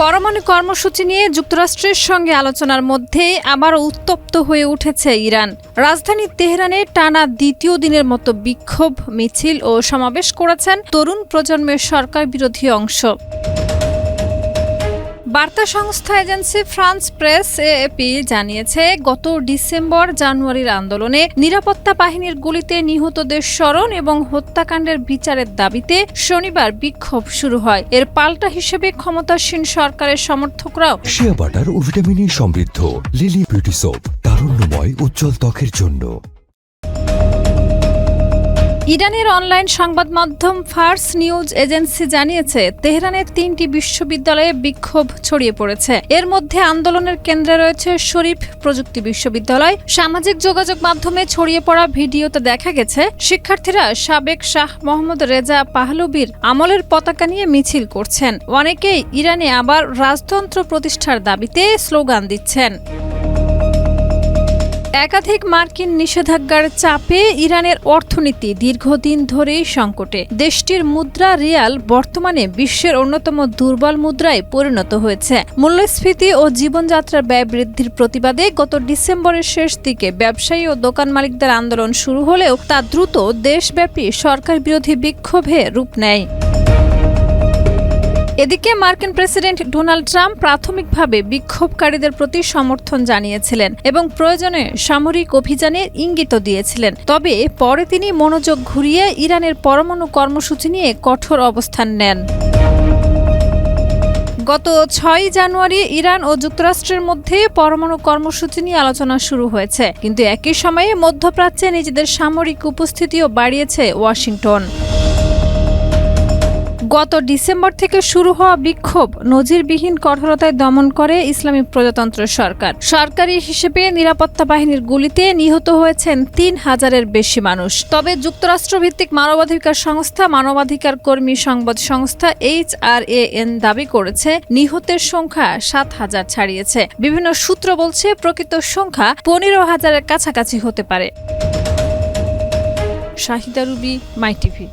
পরমাণু কর্মসূচি নিয়ে যুক্তরাষ্ট্রের সঙ্গে আলোচনার মধ্যে আবার উত্তপ্ত হয়ে উঠেছে ইরান। রাজধানী তেহরানে টানা দ্বিতীয় দিনের মতো বিক্ষোভ মিছিল ও সমাবেশ করেছেন তরুণ প্রজন্মের সরকার বিরোধী অংশ। বার্তা সংস্থা এজেন্সি ফ্রান্স প্রেস এএপি জানিয়েছে, গত ডিসেম্বর-জানুয়ারির আন্দোলনে নিরাপত্তা বাহিনীর গুলিতে নিহতদের স্মরণ এবং হত্যাকাণ্ডের বিচারের দাবিতে শনিবার বিক্ষোভ শুরু হয়। এর পাল্টা হিসেবে ক্ষমতাসীন সরকারের সমর্থকরাও শিয়া বাটার ও ভিটামিন সমৃদ্ধ লিলি বিউটি সোপ, তারুণ্যময় উজ্জ্বল ত্বকের জন্য। ইরানের অনলাইন সংবাদ মাধ্যম ফার্স নিউজ এজেন্সি জানিয়েছে, তেহরানের 3টি বিশ্ববিদ্যালয়ে বিক্ষোভ ছড়িয়ে পড়েছে। এর মধ্যে আন্দোলনের কেন্দ্রে রয়েছে শরীফ প্রযুক্তি বিশ্ববিদ্যালয়। সামাজিক যোগাযোগ মাধ্যমে ছড়িয়ে পড়া ভিডিওতে দেখা গেছে, শিক্ষার্থীরা সাবেক শাহ মোহাম্মদ রেজা পাহলভির আমলের পতাকা নিয়ে মিছিল করছেন। অনেকেই ইরানে আবার রাজতন্ত্র প্রতিষ্ঠার দাবিতে স্লোগান দিচ্ছেন। একাধিক মার্কিন নিষেধাজ্ঞার চাপে ইরানের অর্থনীতি দীর্ঘদিন ধরেই সংকটে। দেশটির মুদ্রা রিয়াল বর্তমানে বিশ্বের অন্যতম দুর্বল মুদ্রায় পরিণত হয়েছে। মূল্যস্ফীতি ও জীবনযাত্রার ব্যয় বৃদ্ধির প্রতিবাদে গত ডিসেম্বরের শেষ দিকে ব্যবসায়ী ও দোকান মালিকদের আন্দোলন শুরু হলেও তা দ্রুত দেশব্যাপী সরকার বিরোধী বিক্ষোভে রূপ নেয়। এদিকে মার্কিন প্রেসিডেন্ট ডোনাল্ড ট্রাম্প প্রাথমিকভাবে বিক্ষোভকারীদের প্রতি সমর্থন জানিয়েছিলেন এবং প্রয়োজনে সামরিক অভিযানের ইঙ্গিতও দিয়েছিলেন। তবে পরে তিনি মনোযোগ ঘুরিয়ে ইরানের পরমাণু কর্মসূচি নিয়ে কঠোর অবস্থান নেন। গত 6 জানুয়ারি ইরান ও যুক্তরাষ্ট্রের মধ্যে পরমাণু কর্মসূচি নিয়ে আলোচনা শুরু হয়েছে, কিন্তু একই সময়ে মধ্যপ্রাচ্যে নিজেদের সামরিক উপস্থিতিও বাড়িয়েছে ওয়াশিংটন। গত ডিসেম্বর থেকে শুরু হওয়া বিক্ষোভ নজিরবিহীন কঠোরতায় দমন করে ইসলামী প্রজাতন্ত্র সরকার। সরকারি হিসেবে নিরাপত্তা বাহিনীর গুলিতে নিহত হয়েছেন 3000-এর বেশি মানুষ। তবে যুক্তরাষ্ট্রভিত্তিক মানবাধিকার সংস্থা মানবাধিকার কর্মী সংবাদ সংস্থা HRAN দাবি করেছে, নিহতের সংখ্যা 7000 ছাড়িয়েছে। বিভিন্ন সূত্র বলছে, প্রকৃত সংখ্যা 15000-এর কাছাকাছি হতে পারে। শাহিদা রুবি, মাই টিভি।